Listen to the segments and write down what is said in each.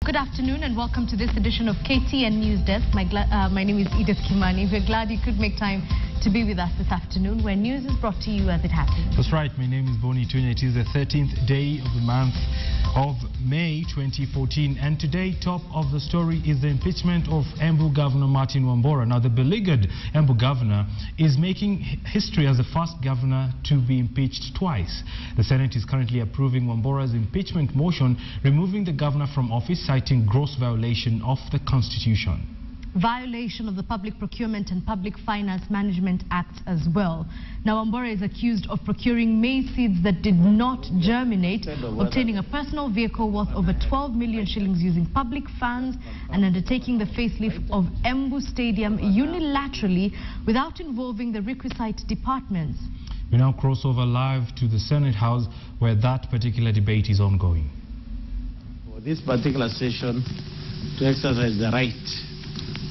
Good afternoon and welcome to this edition of KTN News Desk. My name is Edith Kimani. We're glad you could make time to be with us this afternoon, where news is brought to you as it happens. That's right. My name is Boni Tunya. It is the 13th day of the month of May 2014, and today top of the story is the impeachment of Embu Governor Martin Wambora. Now, the beleaguered Embu Governor is making history as the first governor to be impeached twice. The Senate is currently approving Wambora's impeachment motion, removing the governor from office, citing gross violation of the Constitution. Violation of the Public Procurement and Public Finance Management Act as well. Now, Wambora is accused of procuring maize seeds that did not germinate, obtaining a personal vehicle worth over 12 million shillings using public funds, and undertaking the facelift of Embu Stadium unilaterally without involving the requisite departments. We now cross over live to the Senate House, where that particular debate is ongoing. For this particular session, to exercise the right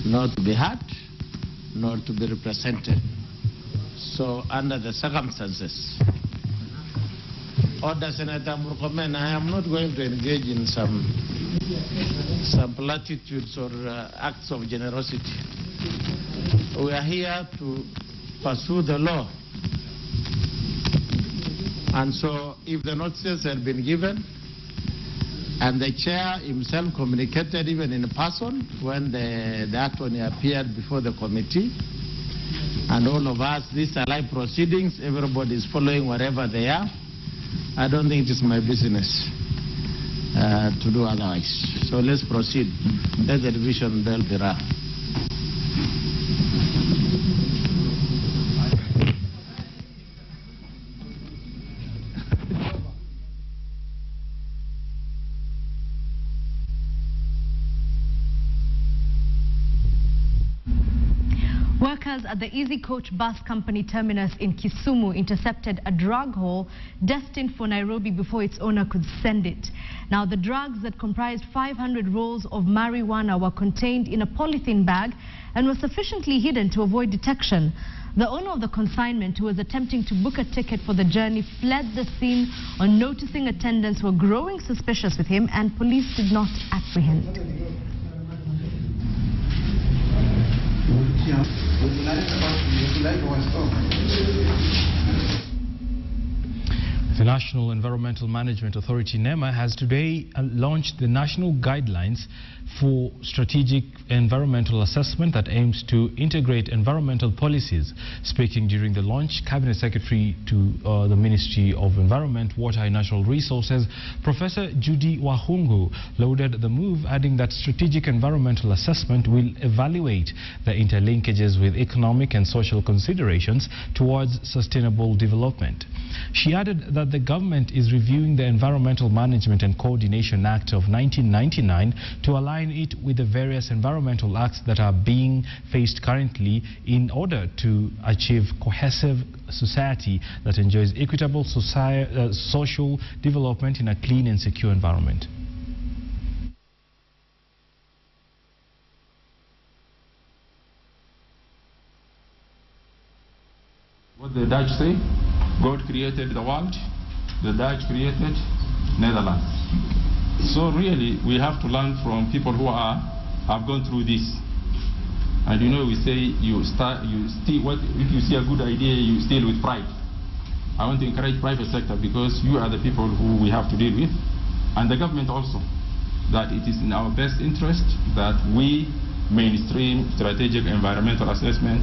not to be heard, nor to be represented. So, under the circumstances, Order Senator Murkomen, I am not going to engage in some platitudes or acts of generosity. We are here to pursue the law. And so, if the notices had been given, and the chair himself communicated even in person when the attorney appeared before the committee. And all of us, these are live proceedings. Everybody is following wherever they are. I don't think it is my business to do otherwise. So let's proceed. Let the division bell be rung. Workers at the Easy Coach bus company terminus in Kisumu intercepted a drug haul destined for Nairobi before its owner could send it. Now, the drugs that comprised 500 rolls of marijuana were contained in a polythene bag and were sufficiently hidden to avoid detection. The owner of the consignment, who was attempting to book a ticket for the journey, fled the scene on noticing attendants were growing suspicious with him, and police did not apprehend. The National Environmental Management Authority, NEMA, has today launched the national guidelines for strategic environmental assessment that aims to integrate environmental policies. Speaking during the launch, Cabinet Secretary to the Ministry of Environment, Water and Natural Resources, Professor Judy Wahungu, lauded the move, adding that strategic environmental assessment will evaluate the interlinkages with economic and social considerations towards sustainable development. She added that the government is reviewing the Environmental Management and Coordination Act of 1999 to align it with the various environmental acts that are being faced currently in order to achieve cohesive society that enjoys equitable social development in a clean and secure environment. What the Dutch say, God created the world, the Dutch created Netherlands. So really, we have to learn from people who have gone through this. And you know, we say if you see a good idea, you steal with pride. I want to encourage private sector, because you are the people who we have to deal with, and the government also, that it is in our best interest that we mainstream strategic environmental assessment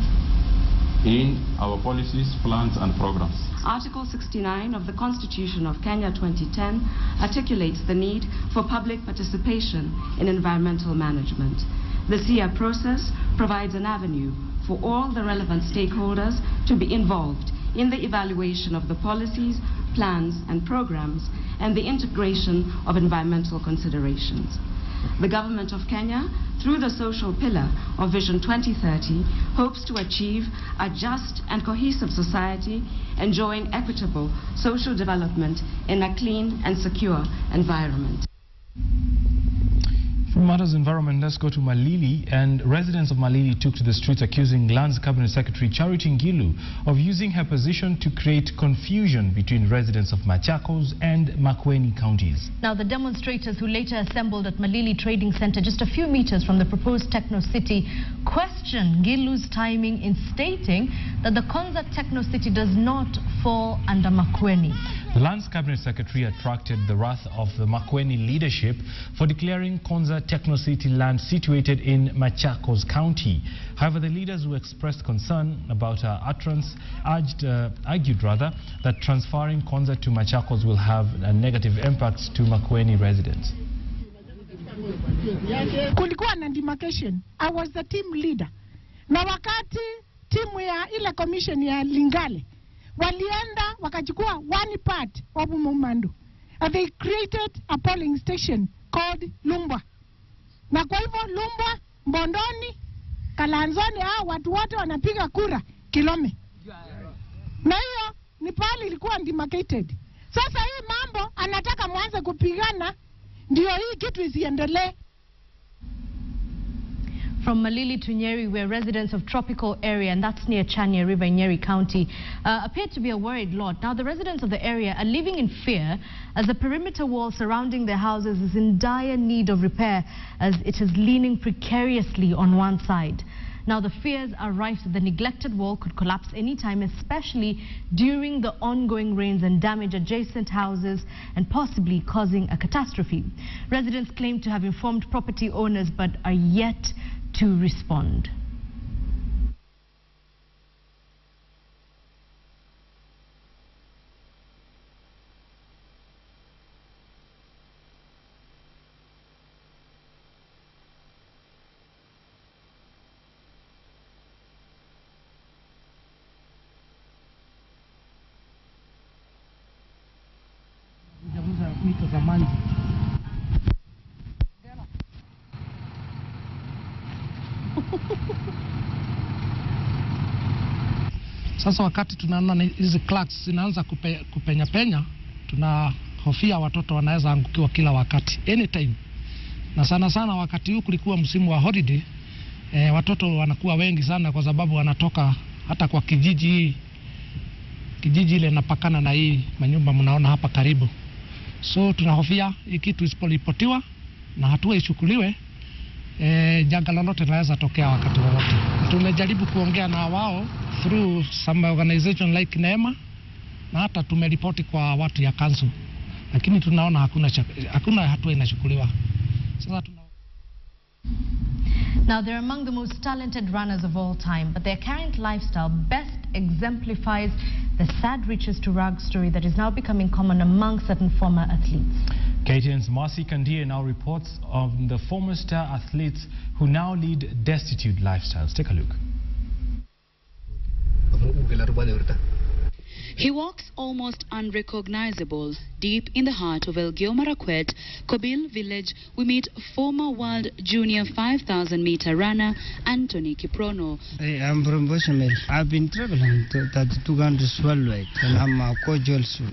in our policies, plans and programs. Article 69 of the Constitution of Kenya 2010 articulates the need for public participation in environmental management. The SIA process provides an avenue for all the relevant stakeholders to be involved in the evaluation of the policies, plans and programs, and the integration of environmental considerations. The Government of Kenya, through the social pillar of Vision 2030, hopes to achieve a just and cohesive society enjoying equitable social development in a clean and secure environment. Matters environment, let's go to Malindi, and residents of Malindi took to the streets accusing Lands Cabinet Secretary Charity Ngilu of using her position to create confusion between residents of Machakos and Makueni counties. Now, the demonstrators who later assembled at Malindi Trading Center just a few meters from the proposed Techno City questioned Ngilu's timing in stating that the Konza Techno City does not fall under Makueni. The Lands Cabinet Secretary attracted the wrath of the Makueni leadership for declaring Konza Techno City land situated in Machakos County. However, the leaders who expressed concern about her utterance argued that transferring Konza to Machakos will have a negative impact to Makueni residents. Kulikuwa na demarcation. I was the team leader. Na wakati timu ya ile commission ya Lingale walienda wakachukua one part of Mumando. They created a polling station called Lumbwa. Na kwa hivyo Lumbwa, Mbondoni, Kalanzoni, watu wote wanapiga kura Kilome. Na hiyo ni pali ilikuwa demarcated. Sasa hii mambo anataka mwanze kupigana ndio hii kitu isiendelee. From Malili to Nyeri, where residents of tropical area, and that's near Chania River in Nyeri County, appear to be a worried lot. Now, the residents of the area are living in fear as the perimeter wall surrounding their houses is in dire need of repair as it is leaning precariously on one side. Now, the fears are rife that the neglected wall could collapse anytime, especially during the ongoing rains and damage adjacent houses and possibly causing a catastrophe. Residents claim to have informed property owners but are yet to respond. Sasa wakati tunaona hizi clerks zinaanza kupenya penya, tunahofia watoto wanaweza angukiwa kila wakati, anytime. Na sana sana wakati huu kulikuwa msimu wa holiday, watoto wanakuwa wengi sana kwa sababu wanatoka hata kwa kijiji ile napakana na hii manyumba mnaona hapa karibu. So tunahofia hii kitu isipolipotiwa na hatua ichukuliwe, janga lolote linaweza tokea wakati wowote. Tumejaribu kuongea na wao through some organization like NEMA, na hata tumeripoti kwa watu ya council, lakini tunaona hakuna hatua inachukuliwa. Sasa Now, they're among the most talented runners of all time, but their current lifestyle best exemplifies the sad riches to rags story that is now becoming common among certain former athletes. KTN's Marcy Kandie now reports on the former star athletes who now lead destitute lifestyles. Take a look. He walks almost unrecognizable. Deep in the heart of Elgeyo Marakwet, Kobil village, we meet former world junior 5,000-meter runner Anthony Kiprono. I'm from Boshemel. I've been traveling to 32 countries worldwide, and I'm a coach also.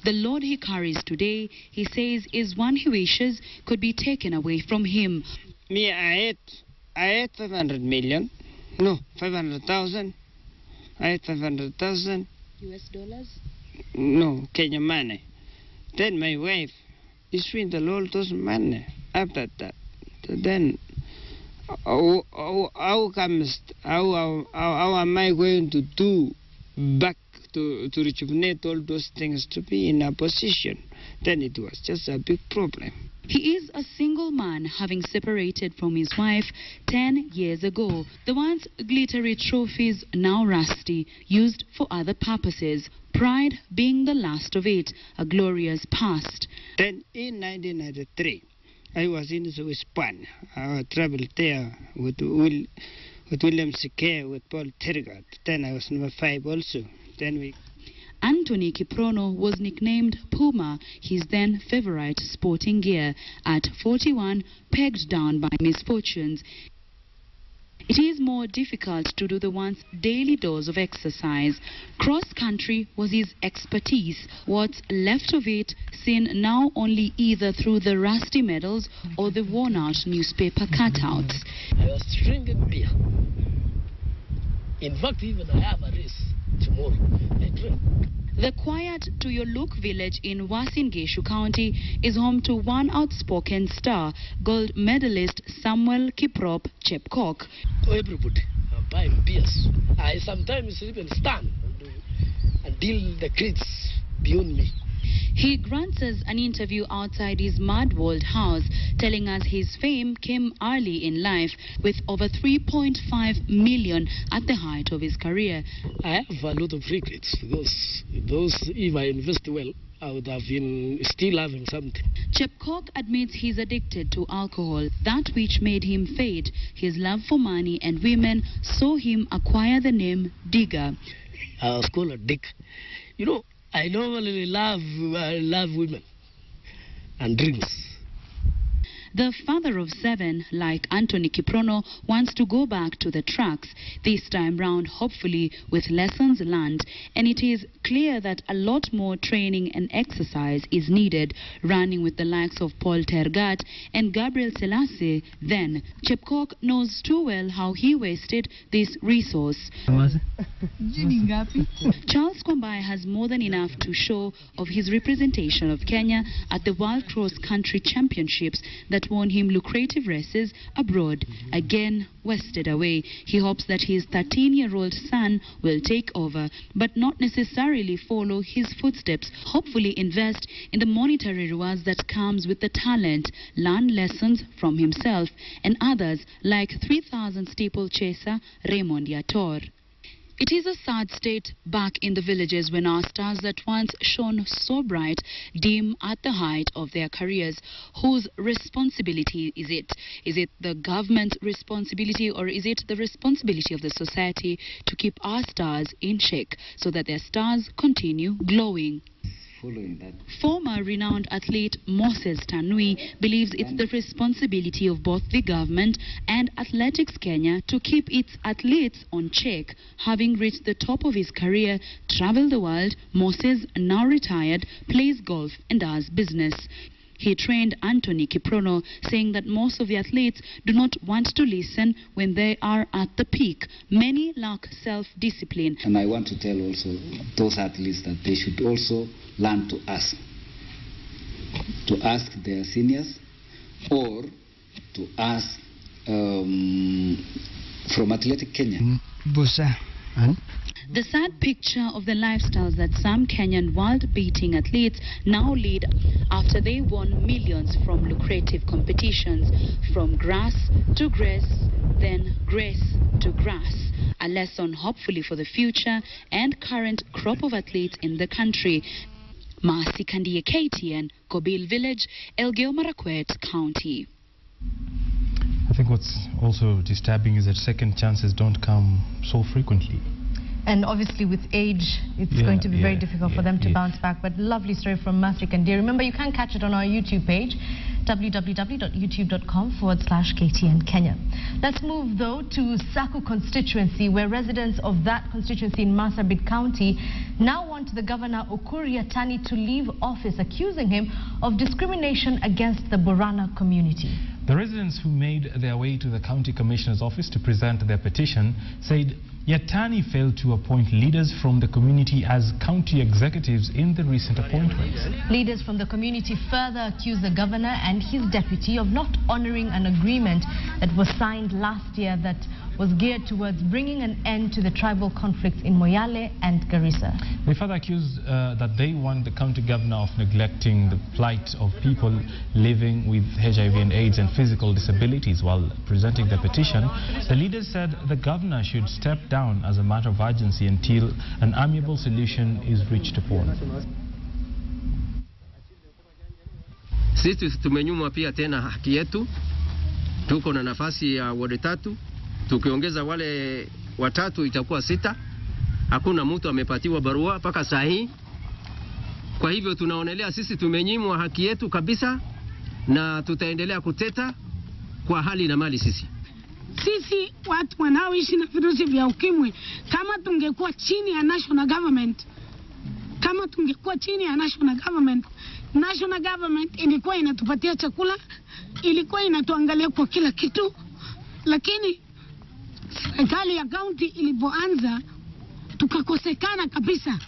The load he carries today, he says, is one he wishes could be taken away from him. Me, I ate 500 million. No, 500,000. I ate 500,000. US dollars? No, Kenya money. Then my wife spent all those money. After that, then how am I going to do back to rejuvenate all those things to be in a position? Then it was just a big problem. He is a single man, having separated from his wife 10 years ago. The once glittery trophies, now rusty, used for other purposes. Pride being the last of it, a glorious past. Then in 1993, I was in Spain. I traveled there with William Sique, with Paul Tergat. Then I was number 5 also. Then we... Anthony Kiprono was nicknamed Puma, his then favorite sporting gear. At 41, pegged down by misfortunes, It is more difficult to do the once daily dose of exercise. Cross-country was his expertise. What's left of it seen now only either through the rusty medals or the worn-out newspaper cutouts. I was drinking beer. In fact, even I have a race tomorrow. I drink. The quiet Tuyoluk village in Uasin Gishu County is home to one outspoken star, gold medalist Samuel Kiprop Chepkok. Everybody, I'm buying beers. I sometimes even stand until the crits beyond me. He grants us an interview outside his mud-walled house, telling us his fame came early in life, with over 3.5 million at the height of his career. I have a lot of regrets because if I invest well, I would have been still having something. Chepkok admits he's addicted to alcohol, that which made him fade. His love for money and women saw him acquire the name Digger. I was called a dick. You know, I normally love women and drinks. The father of 7, like Anthony Kiprono, wants to go back to the tracks, this time round hopefully with lessons learned, and it is clear that a lot more training and exercise is needed, running with the likes of Paul Tergat and Gabriel Selassie. Then, Chepkok knows too well how he wasted this resource. Charles Kwambai has more than enough to show of his representation of Kenya at the World Cross Country Championships that won him lucrative races abroad, again wasted away. He hopes that his 13-year-old son will take over, but not necessarily follow his footsteps. Hopefully invest in the monetary rewards that comes with the talent, learn lessons from himself and others like 3,000 steeplechaser Raymond Yator. It is a sad state back in the villages when our stars that once shone so bright dim at the height of their careers. Whose responsibility is it? Is it the government's responsibility, or is it the responsibility of the society to keep our stars in check so that their stars continue glowing? Former renowned athlete Moses Tanui believes it's the responsibility of both the government and Athletics Kenya to keep its athletes on check. Having reached the top of his career, traveled the world, Moses, now retired, plays golf and does business. He trained Anthony Kiprono, saying that most of the athletes do not want to listen when they are at the peak. Many lack self-discipline. And I want to tell also those athletes that they should also learn to ask their seniors, or to ask from Athletic Kenya. The sad picture of the lifestyles that some Kenyan world-beating athletes now lead after they won millions from lucrative competitions, from grass to grace, then grace to grass. A lesson hopefully for the future and current crop of athletes in the country. Masi Kandiye, KTN, Kobil Village, Elgeyo Marakwet County. I think what's also disturbing is that second chances don't come so frequently. And obviously with age, it's going to be very difficult for them to bounce back. But lovely story from Masi Kandiye. Remember, you can catch it on our YouTube page, www.youtube.com/KTN Kenya. Let's move though to Saku Constituency, where residents of that constituency in Marsabit County now want the Governor Ukur Yatani to leave office, accusing him of discrimination against the Borana community. The residents who made their way to the county commissioner's office to present their petition said Yatani failed to appoint leaders from the community as county executives in the recent appointments. Leaders from the community further accused the governor and his deputy of not honoring an agreement that was signed last year that was geared towards bringing an end to the tribal conflicts in Moyale and Garissa. They further accused that they want the county governor of neglecting the plight of people living with HIV and AIDS and physical disabilities. While presenting their petition, the leaders said the governor should step down as a matter of urgency until an amiable solution is reached upon. Sisi tumenyimwa pia tena haki yetu. Tuko na nafasi ya ward 3. Tukiongeza wale watatu itakuwa 6. Hakuna mtu amepatiwa barua mpaka saa hii. Kwa hivyo tunaonelea sisi tumenyimwa haki yetu kabisa, na tutaendelea kuteta kwa hali na mali sisi. sisi watu wanaoishi na virusi vya ukimwi, kama tungekuwa chini ya national government, national government ilikuwa inatupatia chakula, ilikuwa inatuangalia kwa kila kitu, lakini serikali ya county ilipoanza tukakosekana kabisa.